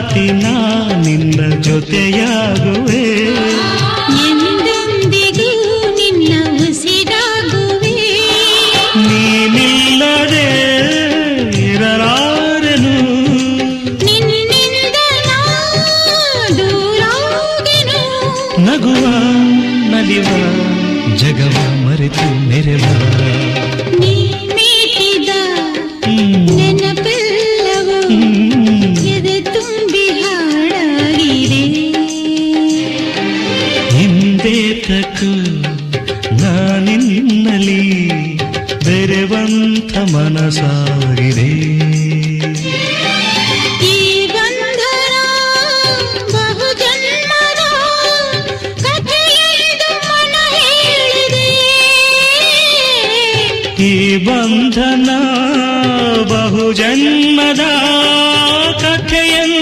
ರಾತಿ ನಾ ನಿನ್ನ ಜೊತೆಯಾಗುವೆ, ಎಂದೆಂದಿಗೂ ನಿನ್ನ ಉಸಿರಾಗುವೆ. ನೀನಿಲ್ಲದೆ ಇರಲಾರೆನು, ನಿನ್ನಿಂದ ನಾ ದೂರಾಗೆನು. ನಗುವ ನಲಿವ ಜಗವ ಮರೆತು ಮೆರೆವ, ನೀ ಮೀಟಿದ ನೆನಪೆಲ್ಲವೂ ಎದೆ ತುಂಬಿ ಹಾಡಾಗಿದೆ. ಹಿಂದೇತಕ್ಕೂ ನಾನಿನ್ನಲಿ ಬೆರೆವಂಥ ಮನಸಾಗಿದೆ. ಈ ಬಂಧನ ಬಹುಜನ್ಮದ ಕಥೆಯೆಂದು ಮನ ಹೇಳಿದೆ. ಈ ಬಂಧನ ಬಹುಜನ್ಮದ ಕಥೆಯನ್ನು